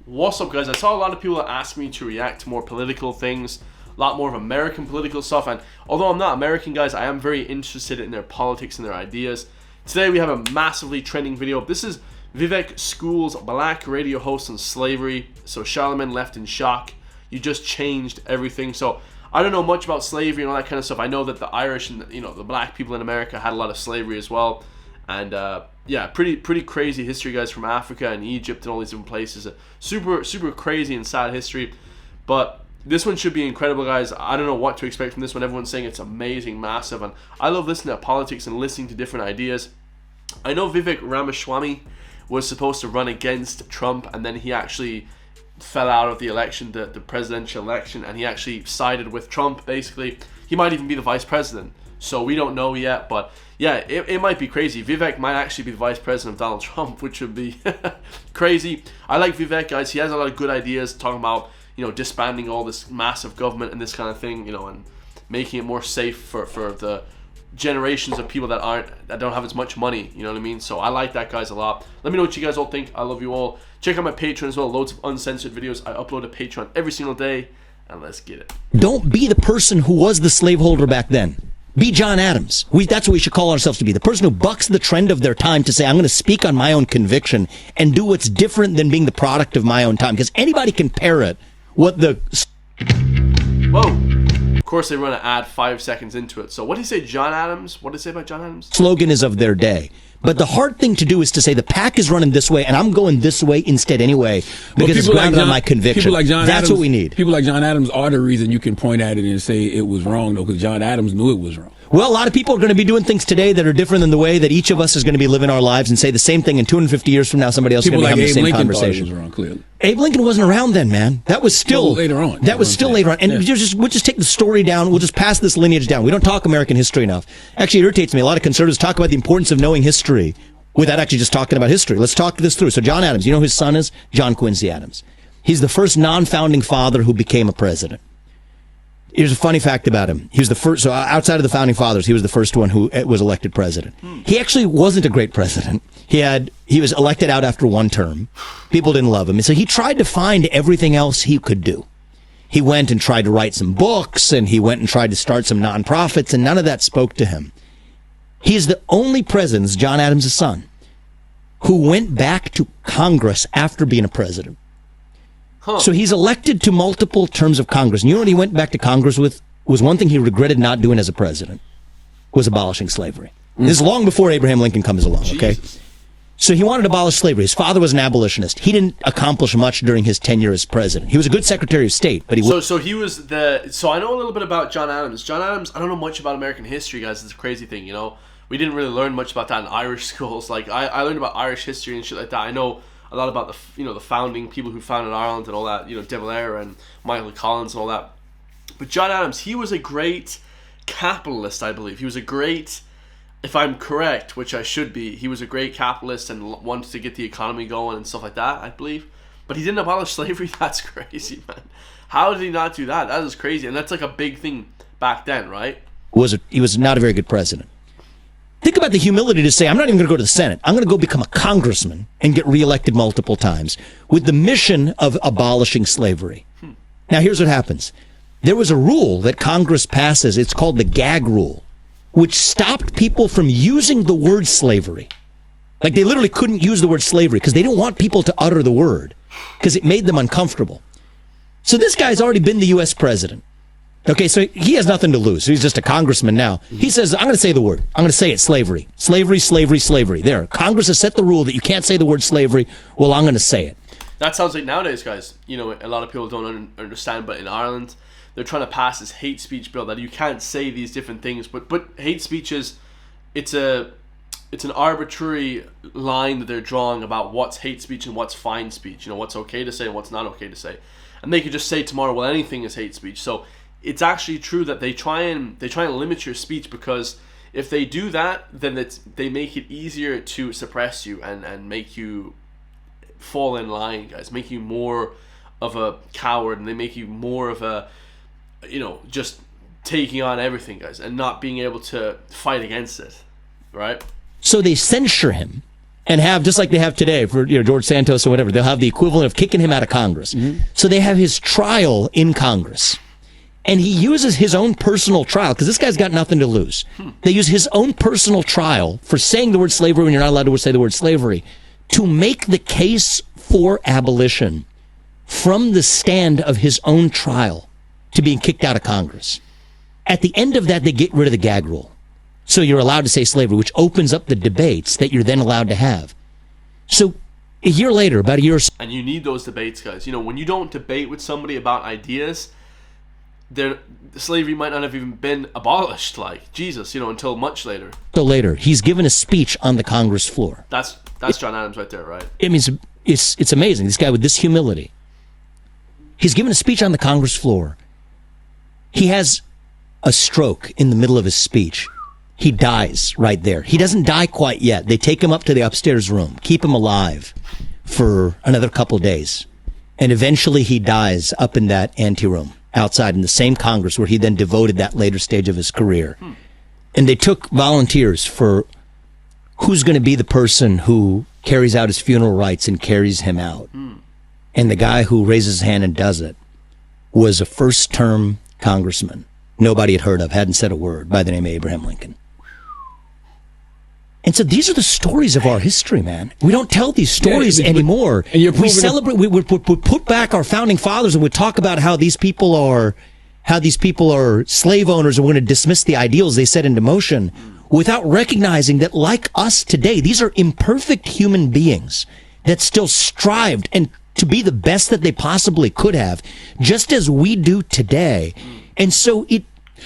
What's up, guys? I saw a lot of people that asked me to react to more political things, a lot more of American political stuff, and although I'm not American, guys, I am very interested in their politics and their ideas. Today we have a massively trending video. This is Vivek School's black radio host on slavery. So Charlemagne left in shock. You just changed everything. So I don't know much about slavery and all that kind of stuff. I know that the Irish and the black people in America had a lot of slavery as well, and yeah, pretty crazy history, guys, from Africa and Egypt and all these different places. Super crazy and sad history. But this one should be incredible, guys. I don't know what to expect from this one. Everyone's saying it's amazing, massive, and I love listening to politics and listening to different ideas. I know Vivek Ramaswamy was supposed to run against Trump, and then he actually fell out of the election, the presidential election, and he actually sided with Trump, basically. He might even be the vice president, so we don't know yet, but yeah, it might be crazy. Vivek might actually be the vice president of Donald Trump, which would be crazy. I like Vivek, guys. He has a lot of good ideas talking about, disbanding all this massive government and this kind of thing, and making it more safe for the generations of people that don't have as much money, you know what I mean? So I like that, guys, a lot. Let me know what you guys all think. I love you all. Check out my Patreon as well. Loads of uncensored videos. I upload to Patreon every single day, and let's get it. Don't be the person who was the slaveholder back then. Be John Adams. That's what we should call ourselves to be. The person who bucks the trend of their time to say, I'm going to speak on my own conviction and do what's different than being the product of my own time. Because anybody can parrot what the... Whoa. Of course, they run an ad 5 seconds into it. So what did he say, John Adams? What did he say about John Adams? Slogan is of their day. But the hard thing to do is to say the pack is running this way and I'm going this way instead anyway, because it's grounded on my conviction. Like John That's Adams, what we need. People like John Adams are the reason you can point at it and say it was wrong, though, because John Adams knew it was wrong. Well, a lot of people are going to be doing things today that are different than the way that each of us is going to be living our lives, and say the same thing in 250 years from now. Somebody else is going to be having the same conversation. Thought it was wrong, clearly. Abe Lincoln wasn't around then, man. That was still later on. That was still later on. And we'll just take the story down. We'll just pass this lineage down. We don't talk American history enough. Actually, it irritates me. A lot of conservatives talk about the importance of knowing history without actually just talking about history. Let's talk this through. So John Adams, you know who his son is? John Quincy Adams. He's the first non-founding father who became a president. Here's a funny fact about him. He was the first, so outside of the founding fathers, he was the first one who was elected president. He actually wasn't a great president. He was elected out after one term. People didn't love him. And so he tried to find everything else he could do. He went and tried to write some books, and he went and tried to start some nonprofits, and none of that spoke to him. He's the only president, John Adams' son, who went back to Congress after being a president. Huh. So he's elected to multiple terms of Congress. And you know what he went back to Congress with? Was one thing he regretted not doing as a president, was abolishing slavery. This is long before Abraham Lincoln comes along, okay? Jesus. So he wanted to abolish slavery. His father was an abolitionist. He didn't accomplish much during his tenure as president. He was a good Secretary of State, but So he was so I know a little bit about John Adams. John Adams, I don't know much about American history, guys. It's a crazy thing, We didn't really learn much about that in Irish schools. Like, I learned about Irish history and shit like that. I know a lot about the founding people who founded Ireland and all that, De Valera and Michael Collins and all that. But John Adams, he was a great capitalist, I believe. He was a great, if I'm correct, which I should be, he was a great capitalist and wanted to get the economy going and stuff like that, I believe. But he didn't abolish slavery? That's crazy, man. How did he not do that? That is crazy. And that's like a big thing back then, right? He was not a very good president. Think about the humility to say, I'm not even going to go to the Senate. I'm going to go become a congressman and get reelected multiple times with the mission of abolishing slavery. Now, here's what happens. There was a rule that Congress passes. It's called the gag rule, which stopped people from using the word slavery. Like, they literally couldn't use the word slavery because they didn't want people to utter the word because it made them uncomfortable. So this guy's already been the U.S. president. Okay, so he has nothing to lose. He's just a congressman now. He says, I'm going to say the word. I'm going to say it, slavery. Slavery, slavery, slavery. There. Congress has set the rule that you can't say the word slavery. Well, I'm going to say it. That sounds like nowadays, guys, a lot of people don't understand, but in Ireland, they're trying to pass this hate speech bill that you can't say these different things. But hate speech it's an arbitrary line that they're drawing about what's hate speech and what's fine speech. What's okay to say and what's not okay to say. And they could just say tomorrow, well, anything is hate speech. So it's actually true that they try and limit your speech, because if they do that, then they make it easier to suppress you and make you fall in line, guys. Make you more of a coward, and they make you more of a, just taking on everything, guys, and not being able to fight against it, right? So they censure him and have, just like they have today for George Santos or whatever, they'll have the equivalent of kicking him out of Congress. So they have his trial in Congress. And he uses his own personal trial, because this guy's got nothing to lose. They use his own personal trial for saying the word slavery when you're not allowed to say the word slavery to make the case for abolition from the stand of his own trial to being kicked out of Congress. At the end of that, they get rid of the gag rule. So you're allowed to say slavery, which opens up the debates that you're then allowed to have. So a year later, about a year or so. And you need those debates, guys. When you don't debate with somebody about ideas, slavery might not have even been abolished, like Jesus, until much later. So later, he's given a speech on the Congress floor. That's John Adams right there, right? I mean, it's amazing. This guy with this humility. He's given a speech on the Congress floor. He has a stroke in the middle of his speech. He dies right there. He doesn't die quite yet. They take him up to the upstairs room, keep him alive for another couple days. And eventually he dies up in that anteroom outside in the same Congress where he then devoted that later stage of his career. And they took volunteers for who's going to be the person who carries out his funeral rites and carries him out. And the guy who raises his hand and does it was a first-term congressman nobody had heard of, hadn't said a word, by the name of Abraham Lincoln. And so these are the stories of our history, man. We don't tell these stories anymore. And we celebrate. We put back our founding fathers, and we talk about how these people are slave owners, and we're going to dismiss the ideals they set into motion, without recognizing that, like us today, these are imperfect human beings that still strived and to be the best that they possibly could have, just as we do today. And so it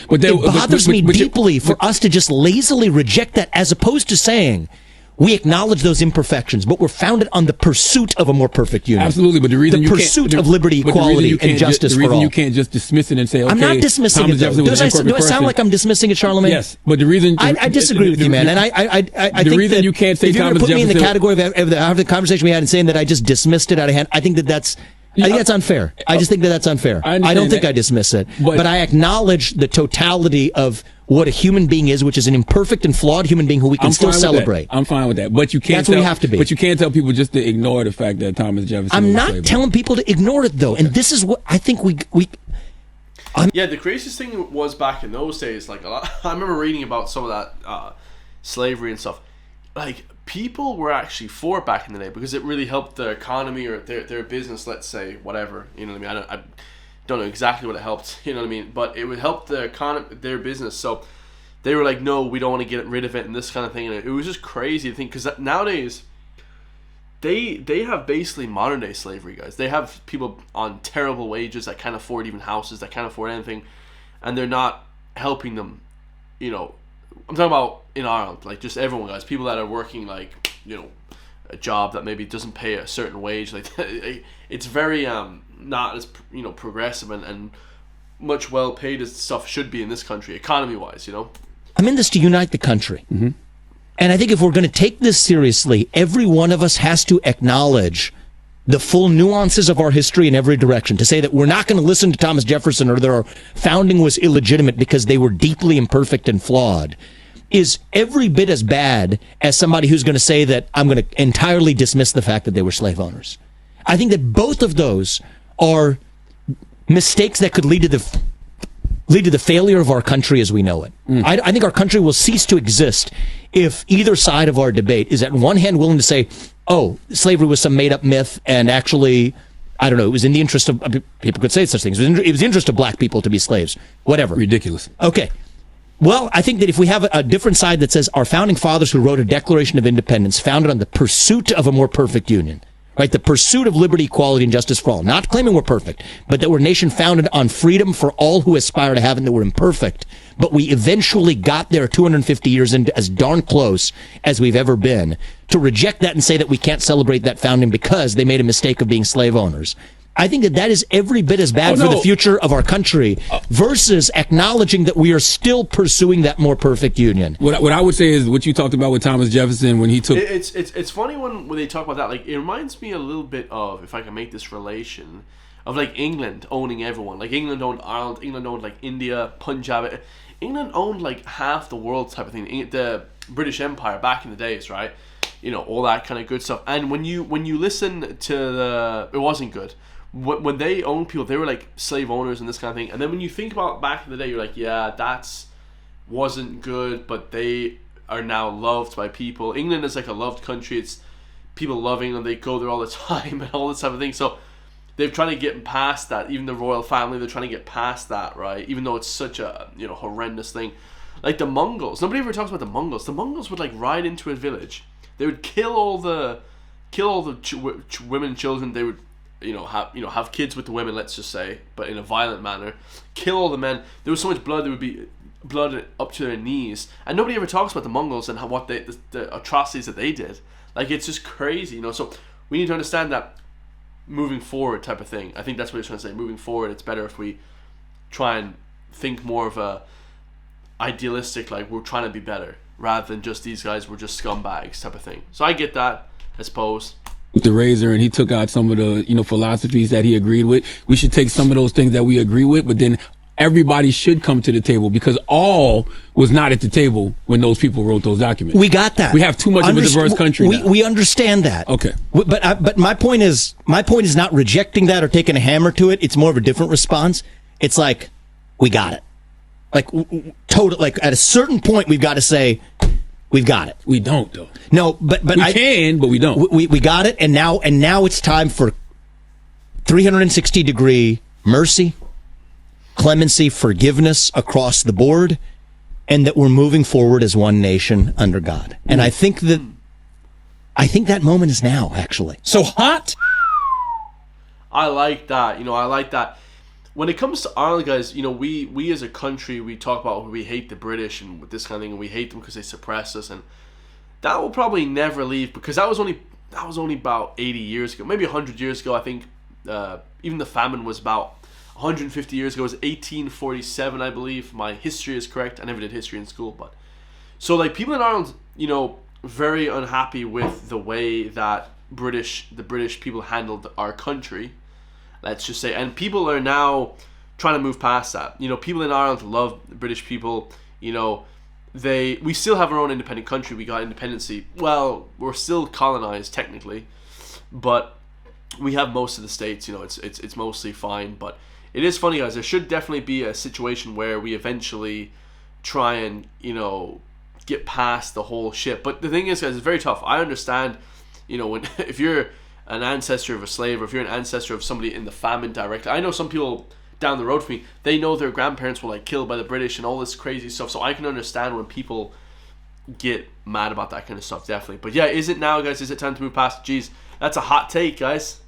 bothers me deeply for us to just lazily reject that, as opposed to saying we acknowledge those imperfections, but we're founded on the pursuit of a more perfect union. Absolutely, but the reason the pursuit of liberty, equality, and justice for all. The reason you can't just dismiss it and say, okay, I'm not dismissing it. Do I sound like I'm dismissing it, Charlamagne? Yes, but the reason I disagree with you, man. And I think reason you can't say if you're going to put me in the Jefferson, category of the conversation we had and saying that I just dismissed it out of hand, I think that's unfair. I just think that's unfair. I don't think I dismiss it, but I acknowledge the totality of what a human being is, which is an imperfect and flawed human being who we can still celebrate. I'm fine with that, but you can't. That's what we have to be. But you can't tell people just to ignore the fact that Thomas Jefferson. I'm not telling people to ignore it, though, and this is what I think Yeah, the craziest thing was back in those days. Like I remember reading about some of that slavery and stuff. Like people were actually for it back in the day because it really helped their economy or their business. Let's say whatever, you know what I mean. I don't know exactly what it helped, you know what I mean, but it would help their their business. So they were like, no, we don't want to get rid of it and this kind of thing. And it was just crazy to think, because nowadays they have basically modern day slavery, guys. They have people on terrible wages that can't afford even houses, that can't afford anything, and they're not helping them. I'm talking about in Ireland, like just everyone, guys. People that are working like a job that maybe doesn't pay a certain wage, like it's very not as progressive and much well paid as stuff should be in this country, economy wise. I'm in this to unite the country. Mm-hmm. And I think if we're going to take this seriously, every one of us has to acknowledge the full nuances of our history in every direction. To say that we're not going to listen to Thomas Jefferson or that our founding was illegitimate because they were deeply imperfect and flawed is every bit as bad as somebody who's going to say that I'm going to entirely dismiss the fact that they were slave owners. I think that both of those are mistakes that could lead to the failure of our country as we know it. I think our country will cease to exist if either side of our debate is on one hand willing to say, oh, slavery was some made-up myth, and actually, I don't know, it was in the interest of, people could say such things, it was the interest of black people to be slaves, whatever. Ridiculous. Okay. Well, I think that if we have a different side that says our founding fathers who wrote a Declaration of Independence founded on the pursuit of a more perfect union, right? The pursuit of liberty, equality, and justice for all. Not claiming we're perfect, but that we're a nation founded on freedom for all who aspire to have it, and that we're imperfect. But we eventually got there 250 years into as darn close as we've ever been. To reject that and say that we can't celebrate that founding because they made a mistake of being slave owners, I think that is every bit as bad for the future of our country versus acknowledging that we are still pursuing that more perfect union. What I would say is what you talked about with Thomas Jefferson when he took... It's funny when they talk about that. Like, it reminds me a little bit of, if I can make this relation, of like England owning everyone. Like England owned Ireland, England owned like India, Punjab. England owned like half the world type of thing. The British Empire back in the days, right? you know, all that kind of good stuff. And when you listen to it wasn't good. When they owned people, they were like slave owners and this kind of thing. And then when you think about back in the day, you're like, yeah, that's wasn't good, but they are now loved by people. England is like a loved country. It's people love England. They go there all the time and all this type of thing. So they're trying to get past that. Even the royal family, they're trying to get past that, right? Even though it's such a, you know, horrendous thing. Like the Mongols. Nobody ever talks about the Mongols. The Mongols would like ride into a village. They would kill all the women and children. They would, have kids with the women, let's just say, but in a violent manner. Kill all the men. There was so much blood, there would be blood up to their knees. And nobody ever talks about the Mongols and what the atrocities that they did. Like, it's just crazy, you know. So we need to understand that moving forward type of thing. I think that's what he's trying to say. Moving forward, it's better if we try and think more of a idealistic, like we're trying to be better, rather than just these guys were just scumbags type of thing. So I get that, I suppose. With the razor, and he took out some of the, philosophies that he agreed with. We should take some of those things that we agree with, but then everybody should come to the table, because all was not at the table when those people wrote those documents. We got that. We have too much of a diverse country now. We understand that. Okay. But my point is not rejecting that or taking a hammer to it. It's more of a different response. It's like, we got it. Like, total. Like, at a certain point, we've got to say, we've got it. We don't, though. No, but we can, but we don't. We got it, and now it's time for 360-degree mercy, clemency, forgiveness across the board, and that we're moving forward as one nation under God. And I think that moment is now, actually. So hot. I like that. I like that. When it comes to Ireland, guys, we as a country, we talk about we hate the British and this kind of thing, and we hate them because they suppress us, and that will probably never leave, because that was only about 80 years ago, maybe 100 years ago. I think even the famine was about 150 years ago. It was 1847, I believe. My history is correct. I never did history in school, but so like people in Ireland, very unhappy with the way that the British people handled our country. Let's just say, and people are now trying to move past that. People in Ireland love the British people. We still have our own independent country. We got independency. Well, we're still colonized technically, but we have most of the states. It's mostly fine. But it is funny, guys. There should definitely be a situation where we eventually try and get past the whole shit. But the thing is, guys, it's very tough. I understand. If you're an ancestor of a slave, or if you're an ancestor of somebody in the famine directly. I know some people down the road from me, they know their grandparents were like killed by the British and all this crazy stuff, so I can understand when people get mad about that kind of stuff, definitely. But yeah, is it now, guys? Is it time to move past? Jeez, that's a hot take, guys.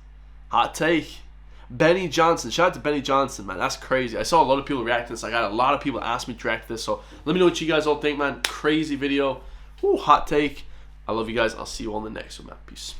Hot take. Benny Johnson. Shout out to Benny Johnson, man. That's crazy. I saw a lot of people react to this. I got a lot of people ask me to react to this, so let me know what you guys all think, man. Crazy video. Ooh, hot take. I love you guys. I'll see you all in the next one, man. Peace.